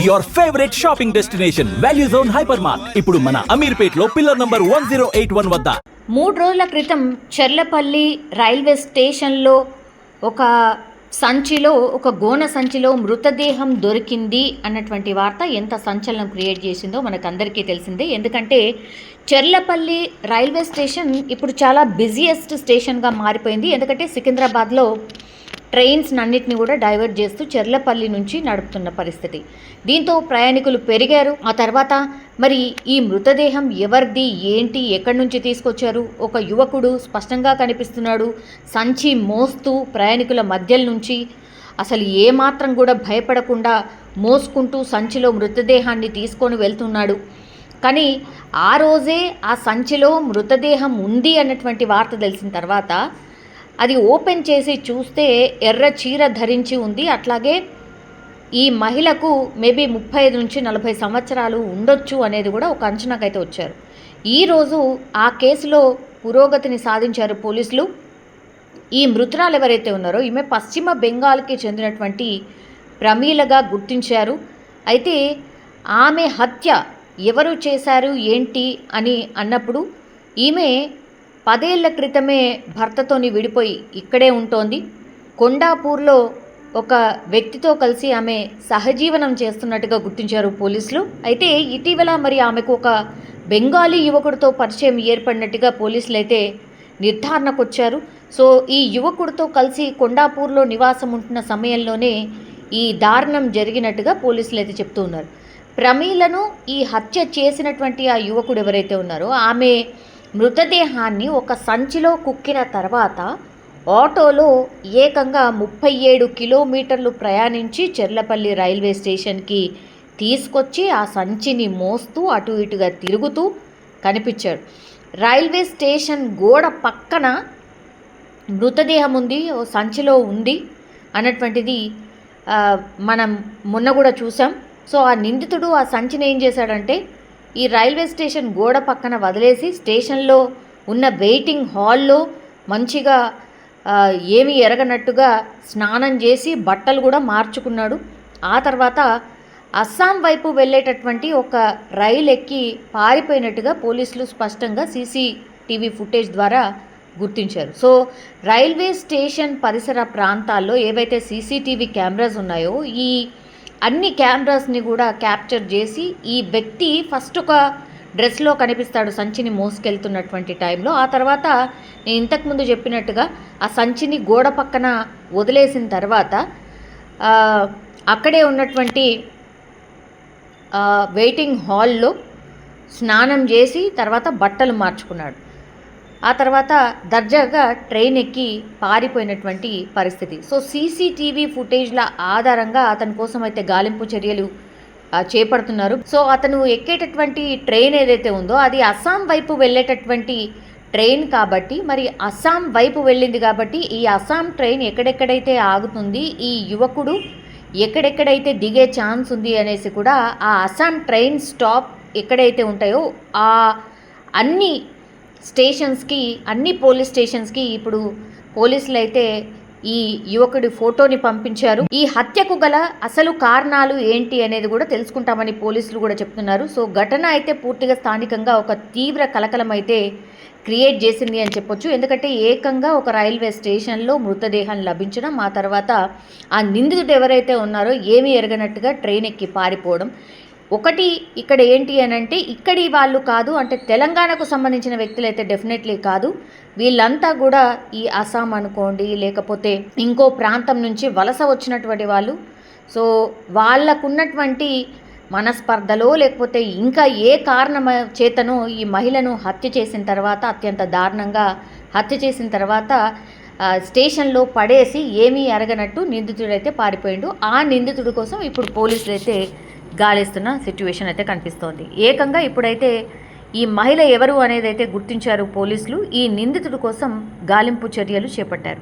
your favorite shopping destination, Value Zone Hypermart. ఇప్పుడు మన అమీర్పేట్లో pillar number 1081 వద్ద. 3 రోజుల క్రితం చెర్లపల్లి రైల్వే స్టేషన్లో ఒక గోన సంచిలో మృతదేహం దొరికింది అన్నటువంటి వార్త ఎంత సంచలనం క్రియేట్ చేసిందో మనకందరికీ తెలిసిందే. ఎందుకంటే చెర్లపల్లి రైల్వే స్టేషన్ ఇప్పుడు చాలా బిజియెస్ట్ స్టేషన్గా మారిపోయింది. ఎందుకంటే సికింద్రాబాద్లో ట్రైన్స్ అన్నిటిని కూడా డైవర్ట్ చేస్తూ చెర్లపల్లి నుంచి నడుపుతున్న పరిస్థితి. దీంతో ప్రయాణికులు పెరిగారు. ఆ తర్వాత మరి ఈ మృతదేహం ఎవరిది, ఏంటి, ఎక్కడి నుంచి తీసుకొచ్చారు? ఒక యువకుడు స్పష్టంగా కనిపిస్తున్నాడు, సంచి మోస్తూ ప్రయాణికుల మధ్యల నుంచి అసలు ఏమాత్రం కూడా భయపడకుండా మోసుకుంటూ సంచిలో మృతదేహాన్ని తీసుకొని వెళ్తున్నాడు. కానీ ఆ రోజే ఆ సంచిలో మృతదేహం ఉంది అన్నటువంటి వార్త తెలిసిన తర్వాత అది ఓపెన్ చేసి చూస్తే ఎర్ర చీర ధరించి ఉంది. అట్లాగే ఈ మహిళకు మేబీ 35 నుంచి 40 సంవత్సరాలు ఉండొచ్చు అనేది కూడా ఒక అంచనాకైతే వచ్చారు. ఈరోజు ఆ కేసులో పురోగతిని సాధించారు పోలీసులు. ఈ మృతురాలు ఎవరైతే ఉన్నారో ఈమె పశ్చిమ బెంగాల్కి చెందినటువంటి ప్రమీలగా గుర్తించారు. అయితే ఆమె హత్య ఎవరు చేశారు ఏంటి అని అన్నప్పుడు ఈమె 10 ఏళ్ల క్రితమే భర్తతోని విడిపోయి ఇక్కడే ఉంటోంది. కొండాపూర్లో ఒక వ్యక్తితో కలిసి ఆమె సహజీవనం చేస్తున్నట్టుగా గుర్తించారు పోలీసులు. అయితే ఇటీవల మరి ఆమెకు ఒక బెంగాలీ యువకుడితో పరిచయం ఏర్పడినట్టుగా పోలీసులు అయితే నిర్ధారణకు వచ్చారు. సో ఈ యువకుడితో కలిసి కొండాపూర్లో నివాసం ఉంటున్న సమయంలోనే ఈ దారుణం జరిగినట్టుగా పోలీసులు అయితే చెప్తూ ఉన్నారు. ప్రమీలను ఈ హత్య చేసినటువంటి ఆ యువకుడు ఎవరైతే ఉన్నారో ఆమె మృతదేహాన్ని ఒక సంచిలో కుక్కిన తర్వాత ఆటోలో ఏకంగా 37 కిలోమీటర్లు ప్రయాణించి చెర్లపల్లి రైల్వే స్టేషన్కి తీసుకొచ్చి ఆ సంచిని మోస్తూ అటు ఇటుగా తిరుగుతూ కనిపించాడు. రైల్వే స్టేషన్ గోడ పక్కన మృతదేహం ఉంది, ఓ సంచిలో ఉంది అన్నటువంటిది మనం మొన్న కూడా చూసాం. సో ఆ నిందితుడు ఆ సంచిని ఏం చేశాడంటే ఈ రైల్వే స్టేషన్ గోడ పక్కన వదిలేసి స్టేషన్లో ఉన్న వెయిటింగ్ హాల్లో మంచిగా ఏమీ ఎరగనట్టుగా స్నానం చేసి బట్టలు కూడా మార్చుకున్నాడు. ఆ తర్వాత అస్సాం వైపు వెళ్ళేటటువంటి ఒక రైలు ఎక్కి పారిపోయినట్టుగా పోలీసులు స్పష్టంగా సీసీటీవీ ఫుటేజ్ ద్వారా గుర్తించారు. సో రైల్వే స్టేషన్ పరిసర ప్రాంతాల్లో ఏవైతే సీసీటీవీ కెమెరాస్ ఉన్నాయో ఈ అన్ని కెమెరాస్ని కూడా క్యాప్చర్ చేసి ఈ వ్యక్తి ఫస్ట్ ఒక డ్రెస్లో కనిపిస్తాడు సంచిని మోసుకెళ్తున్నటువంటి టైంలో. ఆ తర్వాత నేను ఇంతకుముందు చెప్పినట్టుగా ఆ సంచిని గోడ పక్కన వదిలేసిన తర్వాత అక్కడే ఉన్నటువంటి వెయిటింగ్ హాల్లో స్నానం చేసి తర్వాత బట్టలు మార్చుకున్నాడు. ఆ తర్వాత దర్జాగా ట్రైన్ ఎక్కి పారిపోయినటువంటి పరిస్థితి. సో సీసీటీవీ ఫుటేజ్ల ఆధారంగా అతని కోసం అయితే గాలింపు చర్యలు చేపడుతున్నారు. సో అతను ఎక్కేటటువంటి ట్రైన్ ఏదైతే ఉందో అది అస్సాం వైపు వెళ్ళేటటువంటి ట్రైన్ కాబట్టి మరి అస్సాం వైపు వెళ్ళింది కాబట్టి ఈ అస్సాం ట్రైన్ ఎక్కడెక్కడైతే ఆగుతుంది, ఈ యువకుడు ఎక్కడెక్కడైతే దిగే ఛాన్స్ ఉంది అనేసి కూడా ఆ అస్సాం ట్రైన్ స్టాప్ ఎక్కడైతే ఉంటాయో ఆ అన్ని స్టేషన్స్కి, అన్ని పోలీస్ స్టేషన్స్కి ఇప్పుడు పోలీసులు అయితే ఈ యువకుడి ఫోటోని పంపించారు. ఈ హత్యకు గల అసలు కారణాలు ఏంటి అనేది కూడా తెలుసుకుంటామని పోలీసులు కూడా చెప్తున్నారు. సో ఘటన అయితే పూర్తిగా స్థానికంగా ఒక తీవ్ర కలకలం అయితే క్రియేట్ చేసింది అని చెప్పొచ్చు. ఎందుకంటే ఏకంగా ఒక రైల్వే స్టేషన్లో మృతదేహం లభించడం, ఆ తర్వాత ఆ నిందితుడు ఎవరైతే ఉన్నారో ఏమీ ఎరగనట్టుగా ట్రైన్ ఎక్కి పారిపోవడం. ఒకటి ఇక్కడ ఏంటి అని అంటే ఇక్కడి వాళ్ళు కాదు, అంటే తెలంగాణకు సంబంధించిన వ్యక్తులు అయితే డెఫినెట్లీ కాదు. వీళ్ళంతా కూడా ఈ అస్సాం అనుకోండి లేకపోతే ఇంకో ప్రాంతం నుంచి వలస వచ్చినటువంటి వాళ్ళు. సో వాళ్ళకున్నటువంటి మనస్పర్ధలో లేకపోతే ఇంకా ఏ కారణం చేతనో ఈ మహిళను హత్య చేసిన తర్వాత, అత్యంత దారుణంగా హత్య చేసిన తర్వాత స్టేషన్లో పడేసి ఏమీ అరగనట్టు నిందితుడైతే పారిపోయిండు. ఆ నిందితుడి కోసం ఇప్పుడు పోలీసులు అయితే గాలిస్తున్న సిచ్యువేషన్ అయితే కనిపిస్తోంది. ఏకంగా ఇప్పుడైతే ఈ మహిళ ఎవరు అనేది అయితే గుర్తించారు పోలీసులు. ఈ నిందితుడి కోసం గాలింపు చర్యలు చేపట్టారు.